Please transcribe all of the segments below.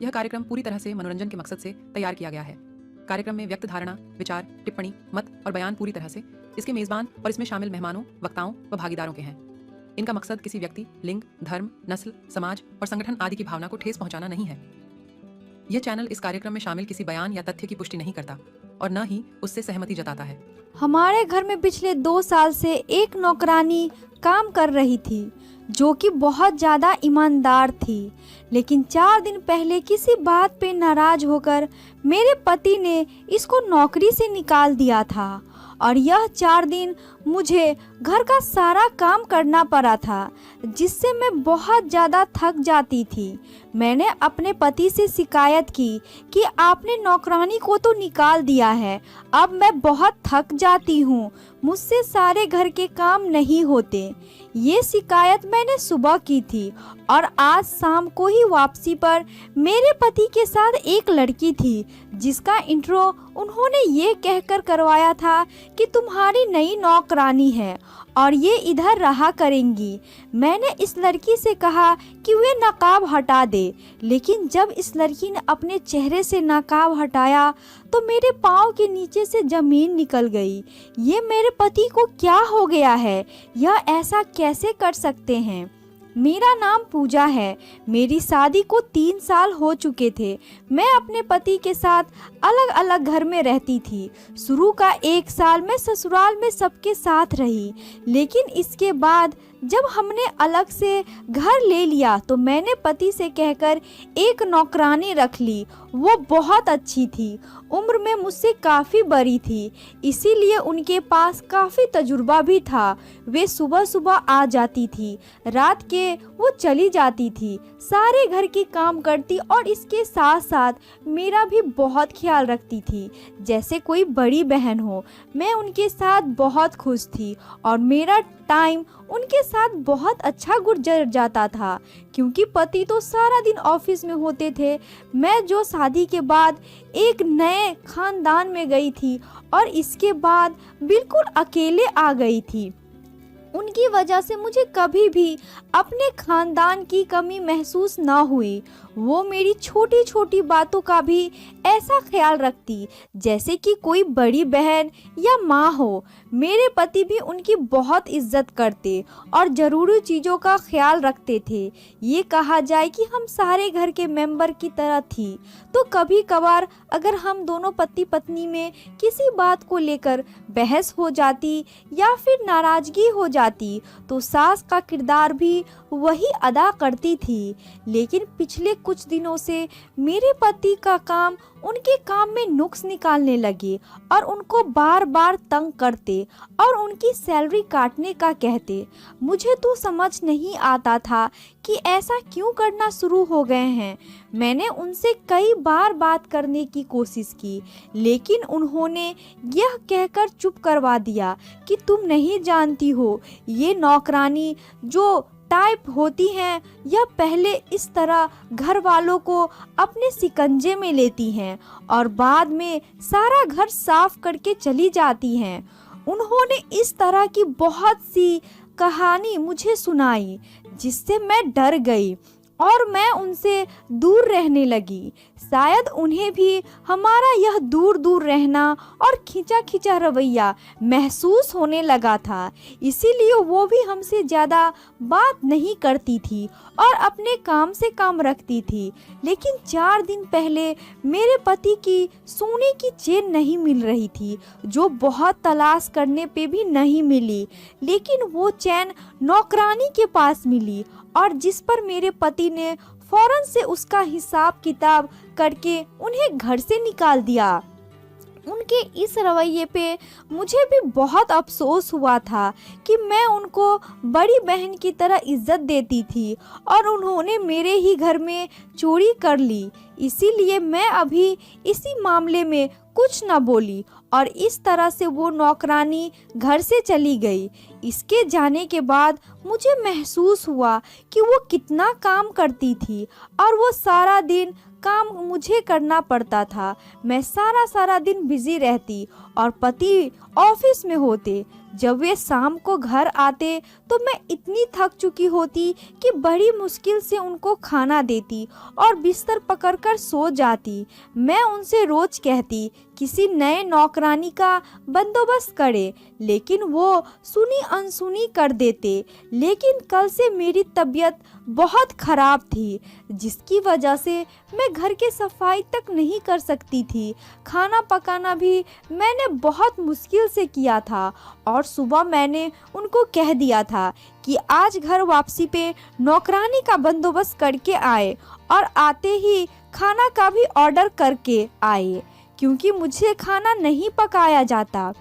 यह कार्यक्रम पूरी तरह से मनोरंजन के मकसद से तैयार किया गया है। कार्यक्रम में व्यक्त धारणा, विचार, टिप्पणी, मत और बयान पूरी तरह से इसके मेजबान और इसमें शामिल मेहमानों, वक्ताओं व भागीदारों के हैं। इनका मकसद किसी व्यक्ति, लिंग, धर्म, नस्ल, समाज और संगठन आदि की भावना को ठेस पहुंचाना नहीं है। यह चैनल इस कार्यक्रम में शामिल किसी बयान या तथ्य की पुष्टि नहीं करता और न ही उससे सहमति जताता है। हमारे घर में पिछले 2 साल से एक नौकरानी काम कर रही थी जो कि बहुत ज़्यादा ईमानदार थी, लेकिन 4 दिन पहले किसी बात पे नाराज होकर मेरे पति ने इसको नौकरी से निकाल दिया था और यह 4 दिन मुझे घर का सारा काम करना पड़ा था, जिससे मैं बहुत ज़्यादा थक जाती थी। मैंने अपने पति से शिकायत की कि आपने नौकरानी को तो निकाल दिया है, अब मैं बहुत थक जाती हूँ, मुझसे सारे घर के काम नहीं होते। ये शिकायत मैंने सुबह की थी और आज शाम को ही वापसी पर मेरे पति के साथ एक लड़की थी जिसका इंट्रो उन्होंने ये कहकर करवाया था कि तुम्हारी नई नौकरानी है और ये इधर रहा करेंगी। मैंने इस लड़की से कहा कि वे नकाब हटा दे, लेकिन जब इस लड़की ने अपने चेहरे से नकाब हटाया तो मेरे पाँव के नीचे से ज़मीन निकल गई। ये मेरे पति को क्या हो गया है? यह ऐसा कैसे कर सकते हैं? मेरा नाम पूजा है। मेरी शादी को 3 साल हो चुके थे। मैं अपने पति के साथ अलग अलग घर में रहती थी। शुरू का 1 साल मैं ससुराल में सबके साथ रही, लेकिन इसके बाद जब हमने अलग से घर ले लिया तो मैंने पति से कहकर एक नौकरानी रख ली। वो बहुत अच्छी थी, उम्र में मुझसे काफ़ी बड़ी थी, इसीलिए उनके पास काफ़ी तजुर्बा भी था। वे सुबह सुबह आ जाती थी, रात के वो चली जाती थी, सारे घर की काम करती और इसके साथ साथ मेरा भी बहुत ख्याल रखती थी, जैसे कोई बड़ी बहन हो। मैं उनके साथ बहुत खुश थी और मेरा टाइम उनके साथ बहुत अच्छा गुजर जाता था, क्योंकि पति तो सारा दिन ऑफिस में होते थे। मैं जो शादी के बाद एक नए खानदान में गई थी और इसके बाद बिल्कुल अकेले आ गई थी, उनकी वजह से मुझे कभी भी अपने खानदान की कमी महसूस ना हुई। वो मेरी छोटी छोटी बातों का भी ऐसा ख्याल रखती जैसे कि कोई बड़ी बहन या माँ हो। मेरे पति भी उनकी बहुत इज्जत करते और ज़रूरी चीज़ों का ख्याल रखते थे। ये कहा जाए कि हम सारे घर के मेंबर की तरह थी। तो कभी कभार अगर हम दोनों पति पत्नी में किसी बात को लेकर बहस हो जाती या फिर नाराज़गी हो जाती तो सास का किरदार भी वही अदा करती थी। लेकिन पिछले कुछ दिनों से मेरे पति का काम उनके काम में नुक्स निकालने लगे और उनको बार बार तंग करते और उनकी सैलरी काटने का कहते। मुझे तो समझ नहीं आता था कि ऐसा क्यों करना शुरू हो गए हैं। मैंने उनसे कई बार बात करने की कोशिश की, लेकिन उन्होंने यह कहकर चुप करवा दिया कि तुम नहीं जानती हो, ये नौकरानी जो टाइप होती हैं यह पहले इस तरह घर वालों को अपने शिकंजे में लेती हैं और बाद में सारा घर साफ करके चली जाती हैं। उन्होंने इस तरह की बहुत सी कहानी मुझे सुनाई जिससे मैं डर गई और मैं उनसे दूर रहने लगी। शायद उन्हें भी हमारा यह दूर दूर रहना और खींचा खींचा रवैया महसूस होने लगा था, इसीलिए वो भी हमसे ज़्यादा बात नहीं करती थी और अपने काम से काम रखती थी। लेकिन 4 दिन पहले मेरे पति की सोने की चेन नहीं मिल रही थी, जो बहुत तलाश करने पे भी नहीं मिली, लेकिन वो चैन नौकरानी के पास मिली और जिस पर मेरे पति ने फौरन से उसका हिसाब किताब करके उन्हें घर से निकाल दिया। उनके इस रवैये पे मुझे भी बहुत अफसोस हुआ था कि मैं उनको बड़ी बहन की तरह इज्जत देती थी और उन्होंने मेरे ही घर में चोरी कर ली। इसीलिए मैं अभी इसी मामले में कुछ न बोली और इस तरह से वो नौकरानी घर से चली गई। इसके जाने के बाद मुझे महसूस हुआ कि वो कितना काम करती थी और वो सारा दिन काम मुझे करना पड़ता था। मैं सारा दिन बिजी रहती और पति ऑफिस में होते। जब वे शाम को घर आते तो मैं इतनी थक चुकी होती कि बड़ी मुश्किल से उनको खाना देती और बिस्तर पकड़कर सो जाती। मैं उनसे रोज कहती किसी नए नौकरानी का बंदोबस्त करे, लेकिन वो सुनी अनसुनी कर देते। लेकिन कल से मेरी तबीयत बहुत खराब थी, जिसकी वजह से मैं घर की सफाई तक नहीं कर सकती थी। खाना पकाना भी मैंने बहुत मुश्किल से किया था और सुबह मैंने उनको कह दिया था कि आज घर वापसी पे नौकरानी का बंदोबस्त करके आए और आते ही खाना का भी ऑर्डर करके आए, क्योंकि मुझे खाना नहीं पकाया जाता।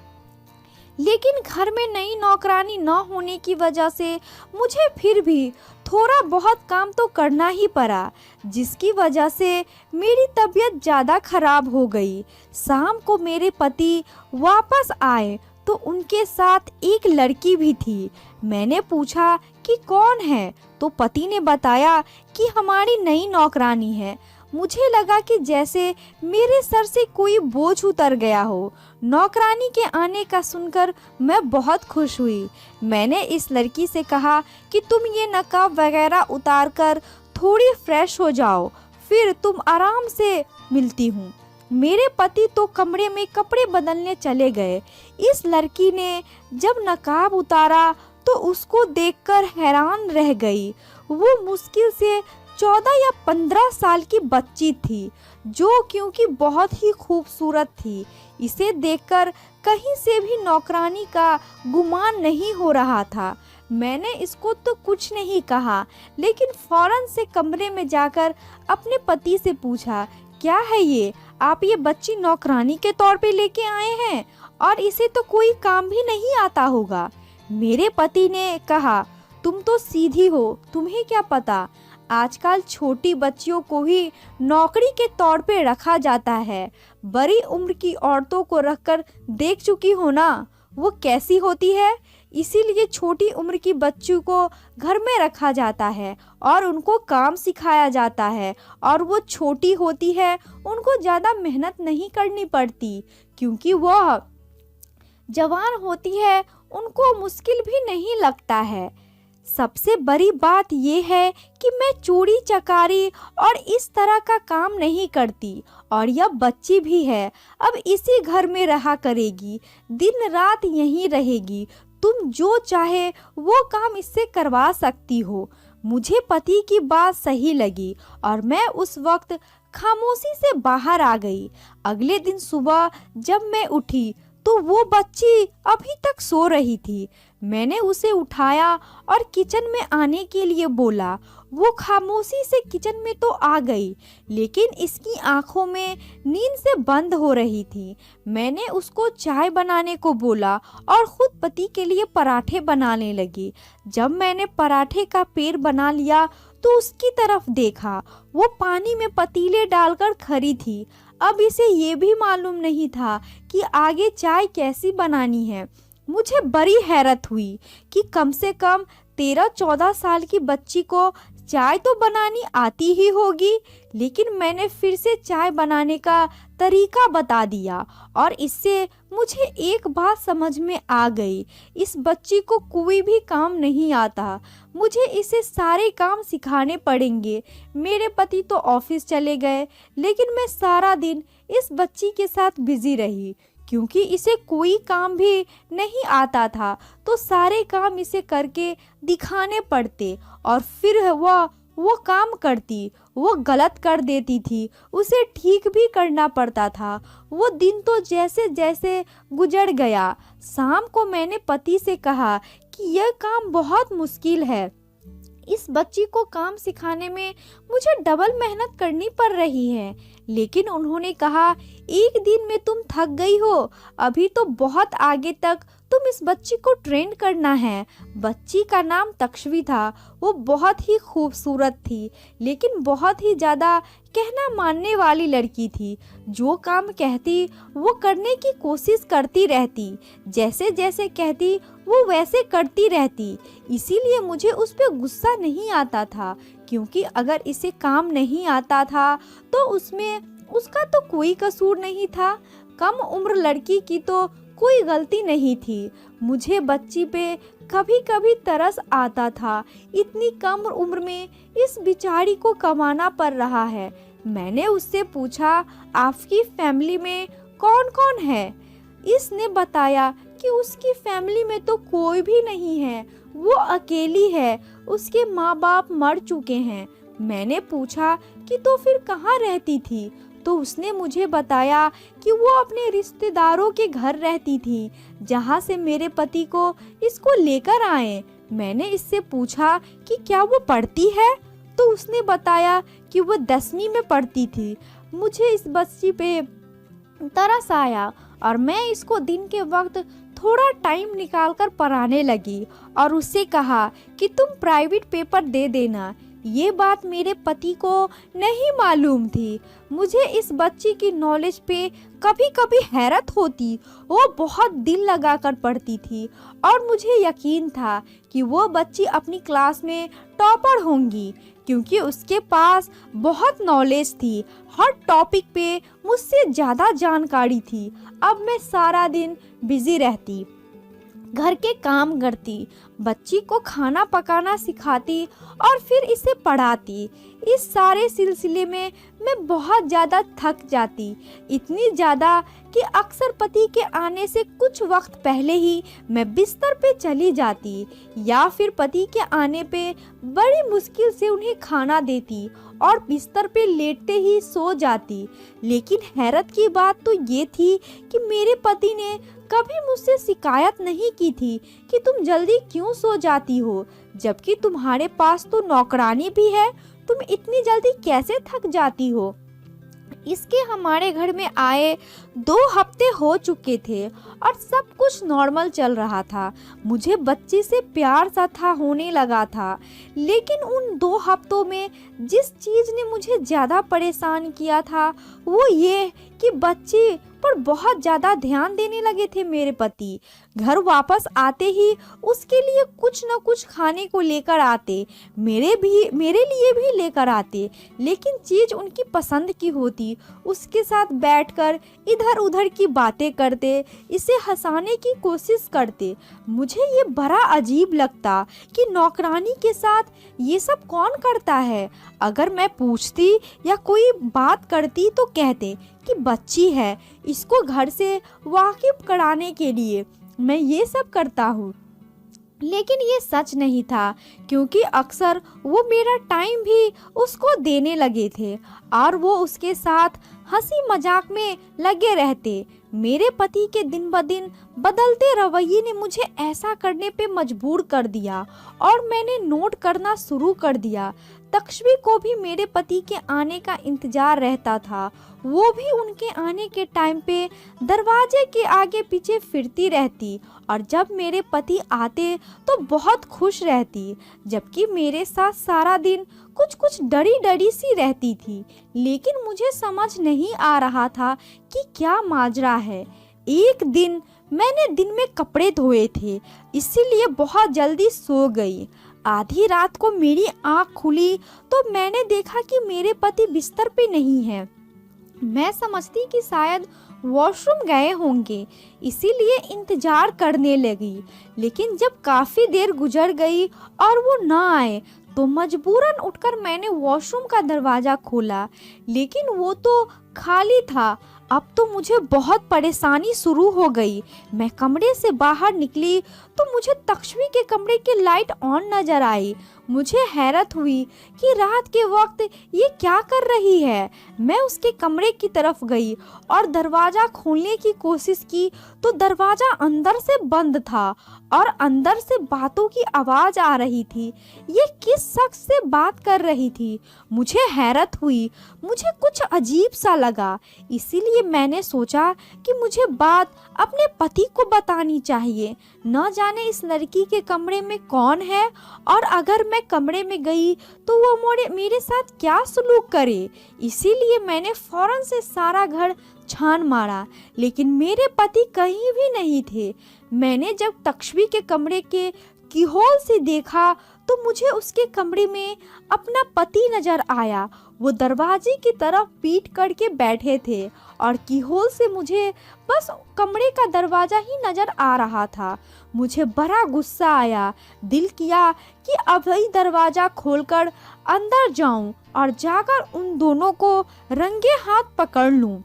लेकिन घर में नई नौकरानी न होने की वजह से मुझे फिर भी थोड़ा बहुत काम तो करना ही पड़ा, जिसकी वजह से मेरी तबीयत ज़्यादा खराब हो गई। शाम को मेरे पति वापस आए तो उनके साथ एक लड़की भी थी। मैंने पूछा कि कौन है, तो पति ने बताया कि हमारी नई नौकरानी है। मुझे लगा कि जैसे मेरे सर से कोई बोझ उतर गया हो। नौकरानी के आने का सुनकर मैं बहुत खुश हुई। मैंने इस लड़की से कहा कि तुम ये नकाब वगैरह उतार कर थोड़ी फ्रेश हो जाओ, फिर तुम आराम से मिलती हूँ। मेरे पति तो कमरे में कपड़े बदलने चले गए। इस लड़की ने जब नकाब उतारा तो उसको देखकर हैरान रह गई। वो मुश्किल से 14 या 15 साल की बच्ची थी, जो क्योंकि बहुत ही खूबसूरत थी। इसे देखकर कहीं से भी नौकरानी का गुमान नहीं हो रहा था। मैंने इसको तो कुछ नहीं कहा, लेकिन फौरन से कमरे में जाकर अपने पति से पूछा, क्या है ये? आप ये बच्ची नौकरानी के तौर पे लेके आए हैं और इसे तो कोई काम भी नहीं आता होगा। मेरे पति ने कहा, तुम तो सीधी हो, तुम्हें क्या पता, आजकल छोटी बच्चियों को ही नौकरी के तौर पे रखा जाता है। बड़ी उम्र की औरतों को रखकर देख चुकी हो ना, वो कैसी होती है। इसीलिए छोटी उम्र की बच्चों को घर में रखा जाता है और उनको काम सिखाया जाता है, और वो छोटी होती है, उनको ज़्यादा मेहनत नहीं करनी पड़ती, क्योंकि वह जवान होती है, उनको मुश्किल भी नहीं लगता है। सबसे बड़ी बात यह है कि मैं चोरी चकारी और इस तरह का काम नहीं करती, और यह बच्ची भी है, अब इसी घर में रहा करेगी, दिन रात यहीं रहेगी। तुम जो चाहे वो काम इससे करवा सकती हो। मुझे पति की बात सही लगी और मैं उस वक्त खामोशी से बाहर आ गई। अगले दिन सुबह जब मैं उठी तो वो बच्ची अभी तक सो रही थी। मैंने उसे उठाया और किचन में आने के लिए बोला। वो खामोशी से किचन में तो आ गई, लेकिन इसकी आंखों में नींद से बंद हो रही थी। मैंने उसको चाय बनाने को बोला और खुद पति के लिए पराठे बनाने लगी। जब मैंने पराठे का पेड़ बना लिया तो उसकी तरफ देखा, वो पानी में पतीले डालकर खड़ी थी। अब इसे ये भी मालूम नहीं था कि आगे चाय कैसी बनानी है। मुझे बड़ी हैरत हुई कि कम से कम 13-14 साल की बच्ची को चाय तो बनानी आती ही होगी, लेकिन मैंने फिर से चाय बनाने का तरीका बता दिया और इससे मुझे एक बात समझ में आ गई, इस बच्ची को कोई भी काम नहीं आता, मुझे इसे सारे काम सिखाने पड़ेंगे। मेरे पति तो ऑफिस चले गए, लेकिन मैं सारा दिन इस बच्ची के साथ बिजी रही, क्योंकि इसे कोई काम भी नहीं आता था, तो सारे काम इसे करके दिखाने पड़ते और फिर वो काम करती, वो गलत कर देती थी, उसे ठीक भी करना पड़ता था। वो दिन तो जैसे जैसे गुजर गया। शाम को मैंने पति से कहा कि यह काम बहुत मुश्किल है, इस बच्ची को काम सिखाने में मुझे डबल मेहनत करनी पड़ रही है। लेकिन उन्होंने कहा, एक दिन में तुम थक गई हो, अभी तो बहुत आगे तक तुम इस बच्ची को ट्रेन करना है। बच्ची का नाम तक्षवी था। वो बहुत ही खूबसूरत थी, लेकिन बहुत ही ज़्यादा कहना मानने वाली लड़की थी। जो काम कहती वो करने की कोशिश करती रहती, जैसे जैसे कहती वो वैसे करती रहती। इसीलिए मुझे उस पर गुस्सा नहीं आता था, क्योंकि अगर इसे काम नहीं आता था तो उसमें उसका तो कोई कसूर नहीं था। कम उम्र लड़की की तो कोई गलती नहीं थी। मुझे बच्ची पे कभी कभी तरस आता था। इतनी कम उम्र में इस बिचारी को कमाना पड़ रहा है। मैंने उससे पूछा, आपकी फैमिली में कौन कौन है? इसने बताया कि उसकी फैमिली में तो कोई भी नहीं है, वो अकेली है, उसके माँ बाप मर चुके हैं। मैंने पूछा कि तो फिर कहाँ रहती थी? तो उसने मुझे बताया कि वो अपने रिश्तेदारों के घर रहती थी, जहाँ से मेरे पति को इसको लेकर आए। मैंने इससे पूछा कि क्या वो पढ़ती है? तो उसने बताया कि वो 10वीं में पढ़ती थी। मुझे इस बच्ची पे तरस आया और मैं इसको दिन के वक्त थोड़ा टाइम निकालकर पढ़ाने लगी और उससे कहा कि तुम प्राइवेट पेपर दे देना। ये बात मेरे पति को नहीं मालूम थी। मुझे इस बच्ची की नॉलेज पे कभी कभी हैरत होती। वो बहुत दिल लगाकर पढ़ती थी और मुझे यकीन था कि वो बच्ची अपनी क्लास में टॉपर होंगी, क्योंकि उसके पास बहुत नॉलेज थी। हर टॉपिक पे मुझसे ज़्यादा जानकारी थी। अब मैं सारा दिन बिजी रहती, घर के काम करती, बच्ची को खाना पकाना सिखाती और फिर इसे पढ़ाती। इस सारे सिलसिले में मैं बहुत ज़्यादा थक जाती, इतनी ज़्यादा कि अक्सर पति के आने से कुछ वक्त पहले ही मैं बिस्तर पे चली जाती या फिर पति के आने पे बड़ी मुश्किल से उन्हें खाना देती और बिस्तर पे लेटते ही सो जाती। लेकिन हैरत की बात तो ये थी कि मेरे पति ने कभी मुझसे शिकायत नहीं की थी कि तुम जल्दी क्यों सो जाती हो, जबकि तुम्हारे पास तो नौकरानी भी है, तुम इतनी जल्दी कैसे थक जाती हो। इसके हमारे घर में आए 2 हफ्ते हो चुके थे और सब कुछ नॉर्मल चल रहा था। मुझे बच्चे से प्यार सा था होने लगा था। लेकिन उन 2 हफ्तों में जिस चीज़ ने मुझे ज़्यादा परेशान किया था वो ये कि बच्चे पर बहुत ज़्यादा ध्यान देने लगे थे मेरे पति। घर वापस आते ही उसके लिए कुछ न कुछ खाने को लेकर आते, मेरे लिए भी लेकर आते, लेकिन चीज़ उनकी पसंद की होती। उसके साथ बैठकर इधर उधर की बातें करते, इसे हंसाने की कोशिश करते। मुझे ये बड़ा अजीब लगता कि नौकरानी के साथ ये सब कौन करता है। अगर मैं पूछती या कोई बात करती तो कहते कि बच्ची है, इसको घर से वाकिफ कराने के लिए मैं ये सब करता हूँ। लेकिन ये सच नहीं था, क्योंकि अक्सर वो मेरा टाइम भी उसको देने लगे थे और वो उसके साथ हंसी मजाक में लगे रहते। मेरे पति के दिन ब दिन बदलते रवैये ने मुझे ऐसा करने पे मजबूर कर दिया और मैंने नोट करना शुरू कर दिया। तक्ष्वी को भी मेरे पति के आने का इंतजार रहता था। वो भी उनके आने के टाइम पे दरवाजे के आगे पीछे फिरती रहती और जब मेरे पति आते तो बहुत खुश रहती, जबकि मेरे साथ सारा दिन कुछ कुछ डरी डरी सी रहती थी। लेकिन मुझे समझ नहीं आ रहा था कि क्या माजरा है। एक दिन मैंने दिन में कपड़े धोए थे, इसीलिए बहुत जल्दी सो गई। आधी रात को मेरी आँख खुली तो मैंने देखा कि मेरे पति बिस्तर पे नहीं है। मैं समझती कि शायद वॉशरूम गए होंगे, इसीलिए इंतजार करने लगी। लेकिन जब काफ़ी देर गुजर गई और वो न आए तो मजबूरन उठकर मैंने वॉशरूम का दरवाज़ा खोला, लेकिन वो तो खाली था। अब तो मुझे बहुत परेशानी शुरू हो गई। मैं कमरे से बाहर निकली तो मुझे तक्ष्वी के कमरे की लाइट ऑन नजर आई। मुझे हैरत हुई कि रात के वक्त ये क्या कर रही है। मैं उसके कमरे की तरफ गई और दरवाज़ा खोलने की कोशिश की तो दरवाज़ा अंदर से बंद था और अंदर से बातों की आवाज़ आ रही थी। ये किस शख्स से बात कर रही थी? मुझे हैरत हुई, मुझे कुछ अजीब सा लगा। इसीलिए मैंने सोचा कि मुझे बात अपने पति को बतानी चाहिए। न जाने इस लड़की के कमरे में कौन है और अगर मैं कमरे में गई तो वो मेरे साथ क्या सलूक करे। इसीलिए मैंने फौरन से सारा घर छान मारा, लेकिन मेरे पति कहीं भी नहीं थे। मैंने जब तक्ष्वी के कमरे के कीहोल से देखा तो मुझे उसके कमरे में अपना पति नजर आया। वो दरवाजे की तरफ पीठ करके बैठे थे और कीहोल से मुझे बस कमरे का दरवाजा ही नजर आ रहा था। मुझे बड़ा गुस्सा आया। दिल किया कि अभी दरवाजा खोलकर अंदर जाऊं और जाकर उन दोनों को रंगे हाथ पकड़ लूं,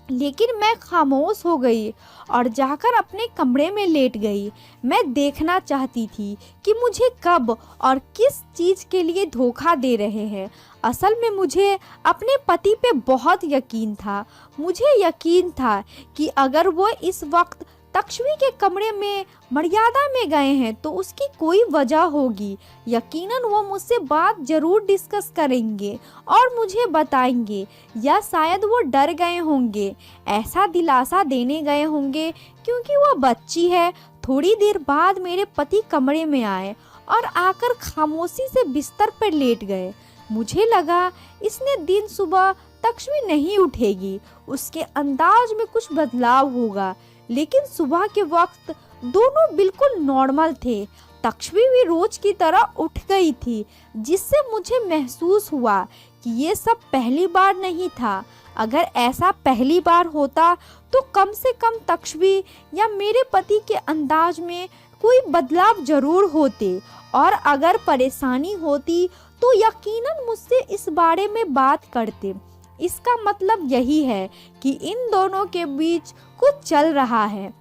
लेकिन मैं खामोश हो गई और जाकर अपने कमरे में लेट गई। मैं देखना चाहती थी कि मुझे कब और किस चीज़ के लिए धोखा दे रहे हैं। असल में मुझे अपने पति पे बहुत यकीन था। मुझे यकीन था कि अगर वो इस वक्त तक्षवी के कमरे में मर्यादा में गए हैं तो उसकी कोई वजह होगी। यकीनन वो मुझसे बात जरूर डिस्कस करेंगे और मुझे बताएंगे, या शायद वो डर गए होंगे, ऐसा दिलासा देने गए होंगे क्योंकि वो बच्ची है। थोड़ी देर बाद मेरे पति कमरे में आए और आकर खामोशी से बिस्तर पर लेट गए। मुझे लगा इसने दिन सुबह तक्षवी नहीं उठेगी, उसके अंदाज में कुछ बदलाव होगा, लेकिन सुबह के वक्त दोनों बिल्कुल नॉर्मल थे। तक्षवी भी रोज की तरह उठ गई थी, जिससे मुझे महसूस हुआ कि ये सब पहली बार नहीं था। अगर ऐसा पहली बार होता तो कम से कम तक्षवी या मेरे पति के अंदाज में कोई बदलाव जरूर होते, और अगर परेशानी होती तो यकीनन मुझसे इस बारे में बात करते। इसका मतलब यही है कि इन दोनों के बीच कुछ चल रहा है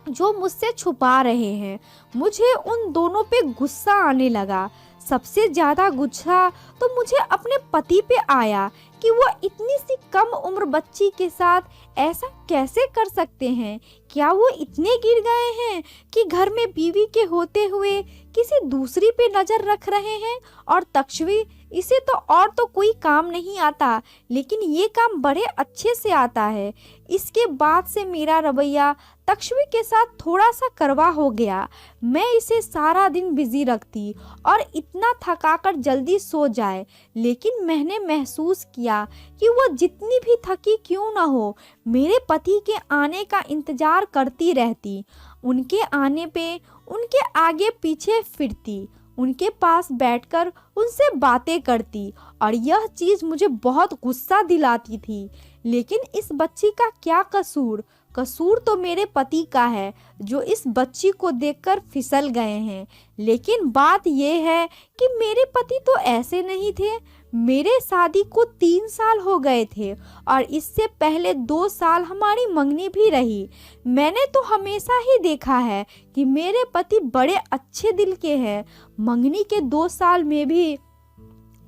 जो मुझसे छुपा रहे हैं। मुझे उन दोनों पे गुस्सा आने लगा। सबसे ज़्यादा गुस्सा तो मुझे अपने पति पे आया कि वो इतनी सी कम उम्र बच्ची के साथ ऐसा कैसे कर सकते हैं। क्या वो इतने गिर गए हैं कि घर में बीवी के होते हुए किसी दूसरी पे नज़र रख रहे हैं। और तक्षवी, इसे तो कोई काम नहीं आता, लेकिन ये काम बड़े अच्छे से आता है। इसके बाद से मेरा रवैया तक्षवी के साथ थोड़ा सा कड़वा हो गया। मैं इसे सारा दिन बिजी रखती और इतना थकाकर जल्दी सो जाए, लेकिन मैंने महसूस किया कि वो जितनी भी थकी क्यों ना हो, मेरे पति के आने का इंतजार करती रहती। उनके आने पे उनके आगे पीछे फिरती, उनके पास बैठकर उनसे बातें करती, और यह चीज़ मुझे बहुत गुस्सा दिलाती थी। लेकिन इस बच्ची का क्या कसूर? कसूर तो मेरे पति का है, जो इस बच्ची को देखकर फिसल गए हैं। लेकिन बात यह है कि मेरे पति तो ऐसे नहीं थे। मेरे शादी को 3 साल हो गए थे और इससे पहले 2 साल हमारी मंगनी भी रही। मैंने तो हमेशा ही देखा है कि मेरे पति बड़े अच्छे दिल के हैं। मंगनी के 2 साल में भी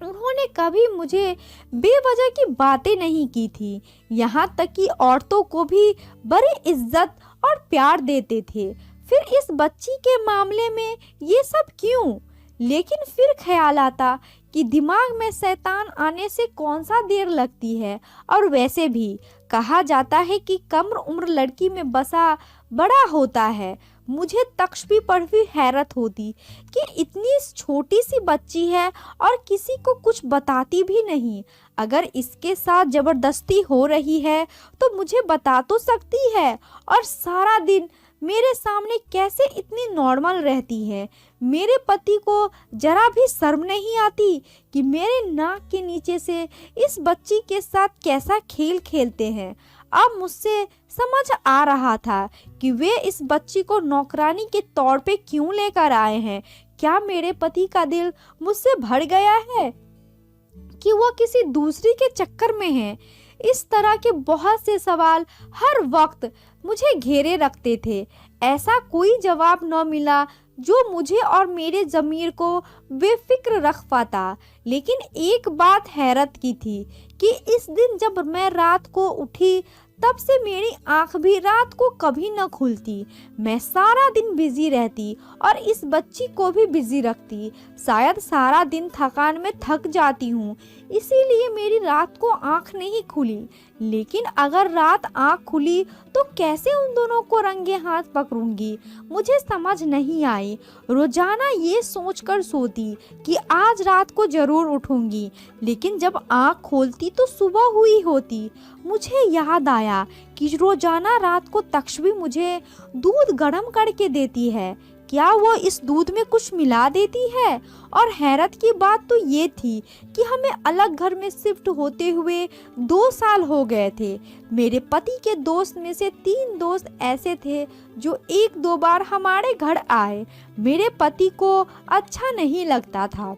उन्होंने कभी मुझे बेवजह की बातें नहीं की थी। यहाँ तक कि औरतों को भी बड़ी इज्जत और प्यार देते थे। फिर इस बच्ची के मामले में ये सब क्यों? लेकिन फिर ख्याल आता कि दिमाग में शैतान आने से कौन सा देर लगती है। और वैसे भी कहा जाता है कि कम उम्र लड़की में बसा बड़ा होता है। मुझे तक्षवी पर भी हैरत होती कि इतनी छोटी सी बच्ची है और किसी को कुछ बताती भी नहीं। अगर इसके साथ जबरदस्ती हो रही है तो मुझे बता तो सकती है, और सारा दिन मेरे सामने कैसे इतनी नॉर्मल रहती है। मेरे पति को जरा भी शर्म नहीं आती कि मेरे नाक के नीचे से इस बच्ची के साथ कैसा खेल खेलते हैं। अब मुझसे समझ आ रहा था कि वे इस बच्ची को नौकरानी के तौर पे क्यों लेकर आए हैं। क्या मेरे पति का दिल मुझसे भर गया है कि वो किसी दूसरी के चक्कर में है? इस तरह के बहुत से सवाल हर वक्त मुझे घेरे रखते थे। ऐसा कोई जवाब न मिला जो मुझे और मेरे ज़मीर को बेफिक्र रख पाता। लेकिन एक बात हैरत की थी कि इस दिन जब मैं रात को उठी तब से मेरी आंख भी रात को कभी न खुलती। मैं सारा दिन बिजी रहती और इस बच्ची को भी बिजी रखती। शायद सारा दिन थकान में थक जाती हूँ, इसीलिए मेरी रात को आंख नहीं खुली। लेकिन अगर रात आंख खुली तो कैसे उन दोनों को रंगे हाथ पकड़ूंगी, मुझे समझ नहीं आई। रोजाना ये सोचकर सोती कि आज रात को जरूर उठूंगी, लेकिन जब आंख खोलती तो सुबह हुई होती। मुझे याद आया कि रोजाना रात को तक्षवी मुझे दूध गर्म करके देती है। क्या वो इस दूध में कुछ मिला देती है? और हैरत की बात तो ये थी कि हमें अलग घर में शिफ्ट होते हुए 2 साल हो गए थे। मेरे पति के दोस्त में से 3 दोस्त ऐसे थे जो 1-2 बार हमारे घर आए। मेरे पति को अच्छा नहीं लगता था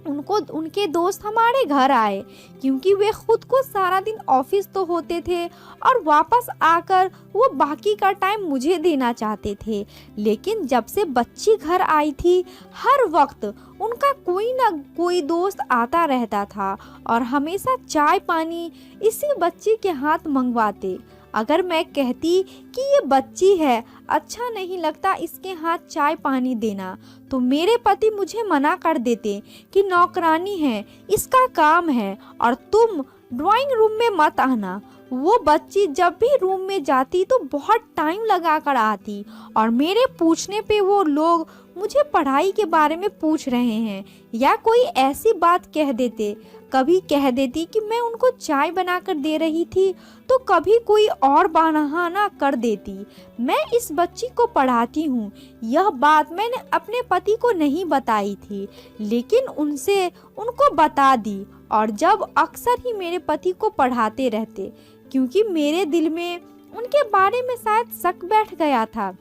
उनके दोस्त हमारे घर आए, क्योंकि वे खुद को सारा दिन ऑफिस तो होते थे और वापस आकर वो बाकी का टाइम मुझे देना चाहते थे। लेकिन जब से बच्ची घर आई थी, हर वक्त उनका कोई ना कोई दोस्त आता रहता था और हमेशा चाय पानी इसी बच्ची के हाथ मंगवाते। अगर मैं कहती कि ये बच्ची है, अच्छा नहीं लगता इसके हाथ चाय पानी देना, तो मेरे पति मुझे मना कर देते कि नौकरानी है, इसका काम है और तुम ड्राइंग रूम में मत आना। वो बच्ची जब भी रूम में जाती तो बहुत टाइम लगा कर आती और मेरे पूछने पे वो लोग मुझे पढ़ाई के बारे में पूछ रहे हैं या कोई ऐसी बात कह देते। कभी कह देती कि मैं उनको चाय बनाकर दे रही थी, तो कभी कोई और बहाना कर देती। मैं इस बच्ची को पढ़ाती हूँ, यह बात मैंने अपने पति को नहीं बताई थी, लेकिन उनको बता दी और जब अक्सर ही मेरे पति को पढ़ाते रहते, क्योंकि मेरे दिल में उनके बारे में शायद शक बैठ गया था।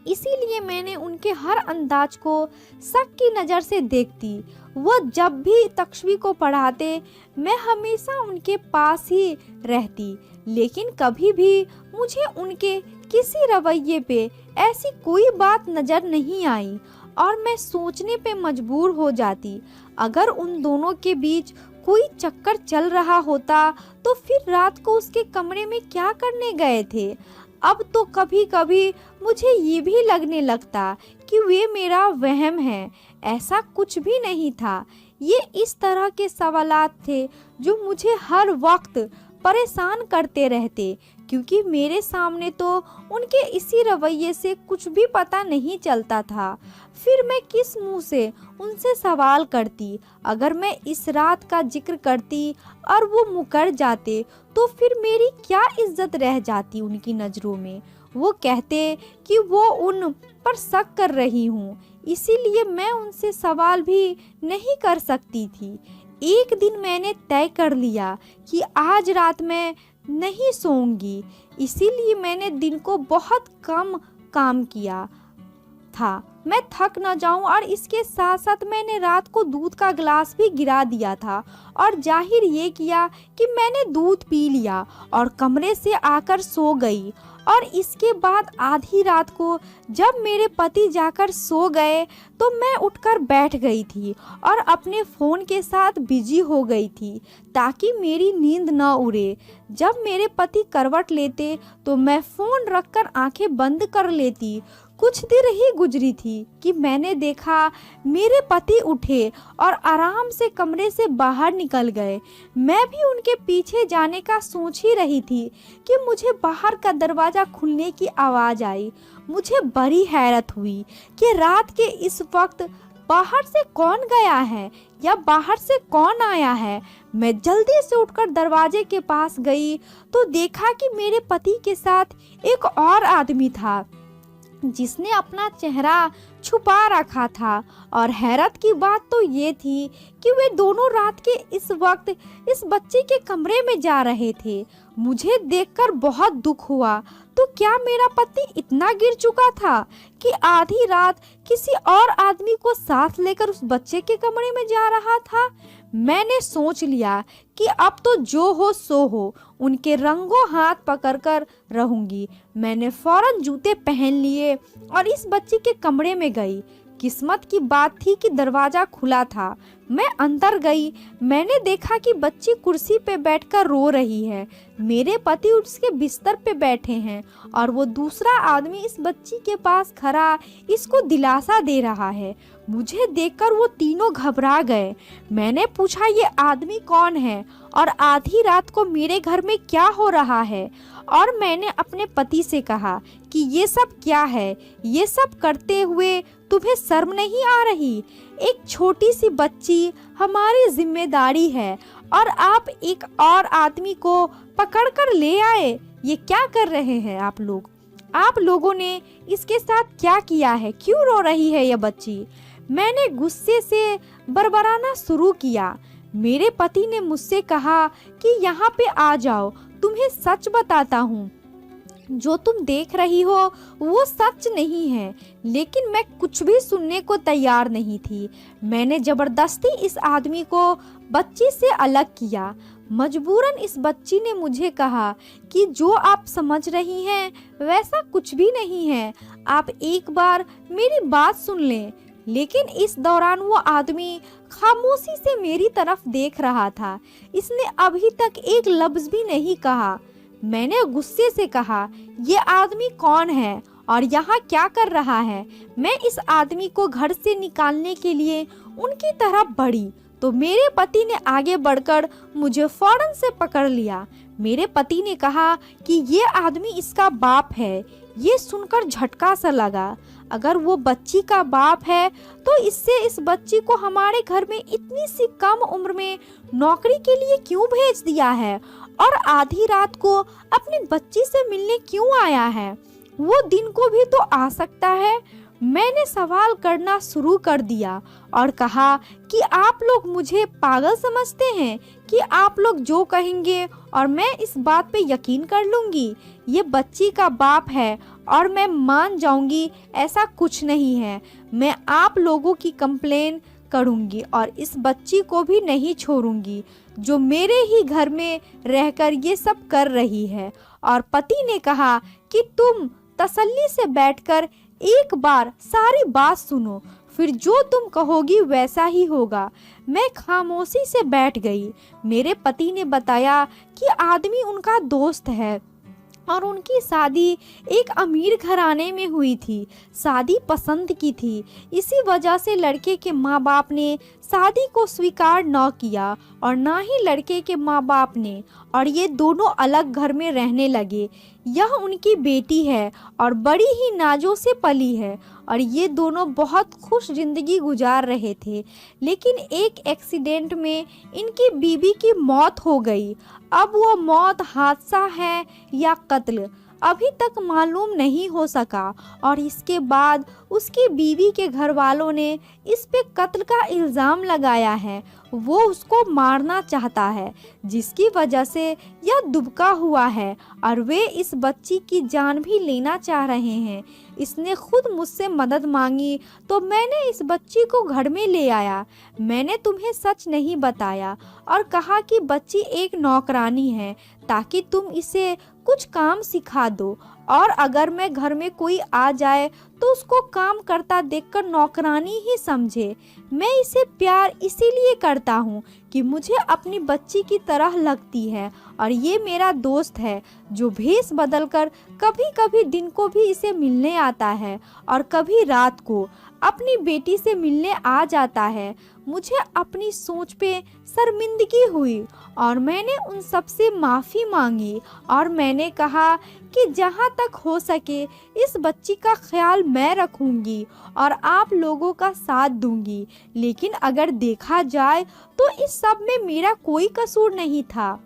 इसीलिए मैंने उनके हर अंदाज को शक की नज़र से देखती। वो जब भी तक्षवी को पढ़ाते, मैं हमेशा उनके पास ही रहती, लेकिन कभी भी मुझे उनके किसी रवैये पे ऐसी कोई बात नज़र नहीं आई और मैं सोचने पे मजबूर हो जाती, अगर उन दोनों के बीच कोई चक्कर चल रहा होता तो फिर रात को उसके कमरे में क्या करने गए थे। अब तो कभी कभी मुझे ये भी लगने लगता कि वे मेरा वहम है, ऐसा कुछ भी नहीं था। ये इस तरह के सवालात थे जो मुझे हर वक्त परेशान करते रहते, क्योंकि मेरे सामने तो उनके इसी रवैये से कुछ भी पता नहीं चलता था। फिर मैं किस मुंह से उनसे सवाल करती? अगर मैं इस रात का जिक्र करती और वो मुकर जाते तो फिर मेरी क्या इज्जत रह जाती उनकी नज़रों में। वो कहते कि वो उन पर शक कर रही हूँ, इसीलिए मैं उनसे सवाल भी नहीं कर सकती थी। एक दिन मैंने तय कर लिया कि आज रात मैं नहीं सोऊंगी, इसीलिए मैंने दिन को बहुत कम काम किया था, मैं थक न जाऊं, और इसके साथ साथ मैंने रात को दूध का गिलास भी गिरा दिया था और जाहिर ये किया कि मैंने दूध पी लिया और कमरे से आकर सो गई। और इसके बाद आधी रात को जब मेरे पति जाकर सो गए तो मैं उठकर बैठ गई थी और अपने फ़ोन के साथ बिजी हो गई थी ताकि मेरी नींद न उड़े। जब मेरे पति करवट लेते तो मैं फ़ोन रखकर आंखें बंद कर लेती। कुछ देर ही गुजरी थी कि मैंने देखा मेरे पति उठे और आराम से कमरे से बाहर निकल गए। मैं भी उनके पीछे जाने का सोच ही रही थी कि मुझे बाहर का दरवाज़ा खुलने की आवाज़ आई। मुझे बड़ी हैरत हुई कि रात के इस वक्त बाहर से कौन गया है या बाहर से कौन आया है। मैं जल्दी से उठकर दरवाजे के पास गई तो देखा कि मेरे पति के साथ एक और आदमी था जिसने अपना चेहरा छुपा रखा था। और हैरत की बात तो ये थी कि वे दोनों रात के इस वक्त इस बच्चे के कमरे में जा रहे थे। मुझे देखकर बहुत दुख हुआ। तो क्या मेरा पति इतना गिर चुका था कि आधी रात किसी और आदमी को साथ लेकर उस बच्चे के कमरे में जा रहा था? मैंने सोच लिया कि अब तो जो हो सो हो, उनके रंगों हाथ पकड़कर रहूंगी। मैंने फौरन जूते पहन लिए और इस बच्चे के कमरे में गई। किस्मत की बात थी कि दरवाज़ा खुला था। मैं अंदर गई। मैंने देखा कि बच्ची कुर्सी पे बैठकर रो रही है। मेरे पति उसके बिस्तर पे बैठे हैं और वो दूसरा आदमी इस बच्ची के पास खड़ा इसको दिलासा दे रहा है। मुझे देखकर वो तीनों घबरा गए। मैंने पूछा ये आदमी कौन है और आधी रात को मेरे घर में क्या हो रहा है। और मैंने अपने पति से कहा कि ये सब क्या है, ये सब करते हुए तुम्हें शर्म नहीं आ रही? एक छोटी सी बच्ची हमारी जिम्मेदारी है और आप एक और आदमी को पकड़कर ले आए। ये क्या कर रहे हैं आप लोग? आप लोगों ने इसके साथ क्या किया है? क्यों रो रही है यह बच्ची? मैंने गुस्से से बड़बड़ाना शुरू किया। मेरे पति ने मुझसे कहा कि यहाँ पे आ जाओ, तुम्हें सच बताता हूँ, जो तुम देख रही हो वो सच नहीं है। लेकिन मैं कुछ भी सुनने को तैयार नहीं थी। मैंने जबरदस्ती इस आदमी को बच्ची से अलग किया। मजबूरन इस बच्ची ने मुझे कहा कि जो आप समझ रही हैं वैसा कुछ भी नहीं है, आप एक बार मेरी बात सुन लें। लेकिन इस दौरान वो आदमी खामोशी से मेरी तरफ देख रहा था। इसने अभी तक एक लफ्ज भी नहीं कहा। मैंने गुस्से से कहा, ये आदमी कौन है और यहाँ क्या कर रहा है? मैं इस आदमी को घर से निकालने के लिए उनकी तरफ बढ़ी तो मेरे पति ने आगे बढ़कर मुझे फौरन से पकड़ लिया। मेरे पति ने कहा कि ये आदमी इसका बाप है। ये सुनकर झटका सा लगा। अगर वो बच्ची का बाप है तो इससे इस बच्ची को हमारे घर में इतनी सी कम उम्र में नौकरी के लिए क्यों भेज दिया है और आधी रात को अपनी बच्ची से मिलने क्यों आया है? वो दिन को भी तो आ सकता है। मैंने सवाल करना शुरू कर दिया और कहा कि आप लोग मुझे पागल समझते हैं कि आप लोग जो कहेंगे और मैं इस बात पे यकीन कर लूँगी। ये बच्ची का बाप है और मैं मान जाऊँगी। ऐसा कुछ नहीं है। मैं आप लोगों की कंप्लेन करूँगी और इस बच्ची को भी नहीं छोड़ूंगी जो मेरे ही घर में रहकर ये सब कर रही है। और पति ने कहा कि तुम तसल्ली से बैठकर एक बार सारी बात सुनो, फिर जो तुम कहोगी वैसा ही होगा। मैं खामोशी से बैठ गई। मेरे पति ने बताया कि आदमी उनका दोस्त है और उनकी शादी एक अमीर घराने में हुई थी। शादी पसंद की थी, इसी वजह से लड़के के माँ बाप ने शादी को स्वीकार न किया और ना ही लड़के के माँ बाप ने, और ये दोनों अलग घर में रहने लगे। यह उनकी बेटी है और बड़ी ही नाजों से पली है और ये दोनों बहुत खुश जिंदगी गुजार रहे थे। लेकिन एक एक्सीडेंट में इनकी बीवी की मौत हो गई। अब वो मौत हादसा है या कत्ल अभी तक मालूम नहीं हो सका और इसके बाद उसकी बीवी के घर वालों ने इस पे कत्ल का इल्ज़ाम लगाया है। वो उसको मारना चाहता है जिसकी वजह से यह दुबका हुआ है और वे इस बच्ची की जान भी लेना चाह रहे हैं। इसने खुद मुझसे मदद मांगी तो मैंने इस बच्ची को घर में ले आया। मैंने तुम्हें सच नहीं बताया और कहा कि बच्ची एक नौकरानी है ताकि तुम इसे कुछ काम सिखा दो और अगर मैं घर में कोई आ जाए तो उसको काम करता देखकर नौकरानी ही समझे। मैं इसे प्यार इसीलिए करता हूँ कि मुझे अपनी बच्ची की तरह लगती है और ये मेरा दोस्त है जो भेष बदलकर कभी कभी दिन को भी इसे मिलने आता है और कभी रात को अपनी बेटी से मिलने आ जाता है। मुझे अपनी सोच पे शर्मिंदगी हुई और मैंने उन सब से माफ़ी मांगी और मैंने कहा कि जहाँ तक हो सके इस बच्ची का ख्याल मैं रखूँगी और आप लोगों का साथ दूँगी। लेकिन अगर देखा जाए तो इस सब में मेरा कोई कसूर नहीं था।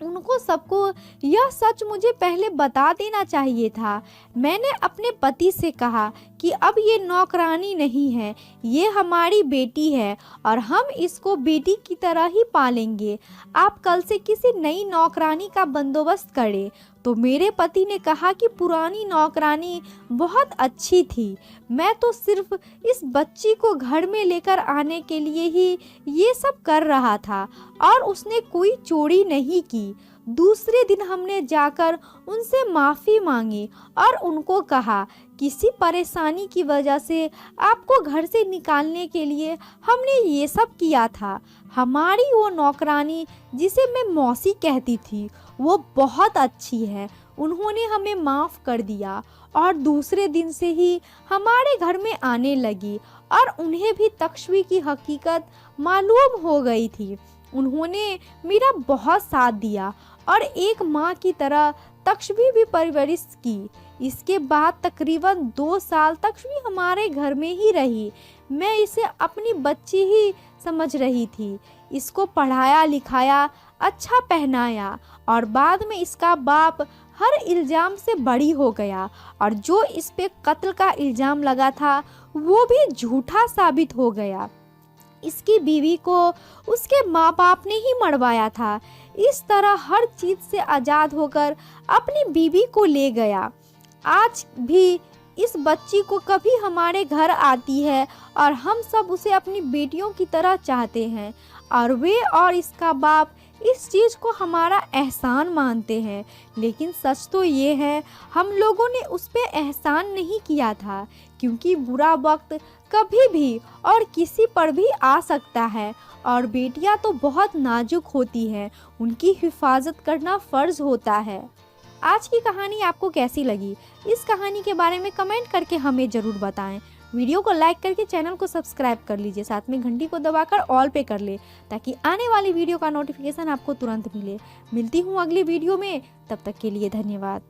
उनको सबको यह सच मुझे पहले बता देना चाहिए था। मैंने अपने पति से कहा कि अब ये नौकरानी नहीं है, ये हमारी बेटी है और हम इसको बेटी की तरह ही पालेंगे। आप कल से किसी नई नौकरानी का बंदोबस्त करें। तो मेरे पति ने कहा कि पुरानी नौकरानी बहुत अच्छी थी, मैं तो सिर्फ इस बच्ची को घर में लेकर आने के लिए ही ये सब कर रहा था और उसने कोई चोरी नहीं की। दूसरे दिन हमने जाकर उनसे माफ़ी मांगी और उनको कहा किसी परेशानी की वजह से आपको घर से निकालने के लिए हमने ये सब किया था। हमारी वो नौकरानी जिसे मैं मौसी कहती थी वो बहुत अच्छी है, उन्होंने हमें माफ़ कर दिया और दूसरे दिन से ही हमारे घर में आने लगी और उन्हें भी तक्षवी की हकीकत मालूम हो गई थी। उन्होंने मेरा बहुत साथ दिया और एक माँ की तरह तक्षवी भी परवरिश की। इसके बाद तकरीबन 2 साल तक्षवी हमारे घर में ही रही। मैं इसे अपनी बच्ची ही समझ रही थी। इसको पढ़ाया लिखाया, अच्छा पहनाया और बाद में इसका बाप हर इल्ज़ाम से बरी हो गया और जो इस पे कत्ल का इल्ज़ाम लगा था वो भी झूठा साबित हो गया। इसकी बीवी को उसके माँ बाप ने ही मरवाया था। इस तरह हर चीज़ से आज़ाद होकर अपनी बीवी को ले गया। आज भी इस बच्ची को कभी हमारे घर आती है और हम सब उसे अपनी बेटियों की तरह चाहते हैं और वे और इसका बाप इस चीज़ को हमारा एहसान मानते हैं। लेकिन सच तो ये है, हम लोगों ने उस पे एहसान नहीं किया था, क्योंकि बुरा वक्त कभी भी और किसी पर भी आ सकता है और बेटियां तो बहुत नाजुक होती हैं, उनकी हिफाजत करना फ़र्ज़ होता है। आज की कहानी आपको कैसी लगी? इस कहानी के बारे में कमेंट करके हमें ज़रूर बताएं। वीडियो को लाइक करके चैनल को सब्सक्राइब कर लीजिए, साथ में घंटी को दबाकर ऑल पे कर ले ताकि आने वाली वीडियो का नोटिफिकेशन आपको तुरंत मिले। मिलती हूँ अगली वीडियो में, तब तक के लिए धन्यवाद।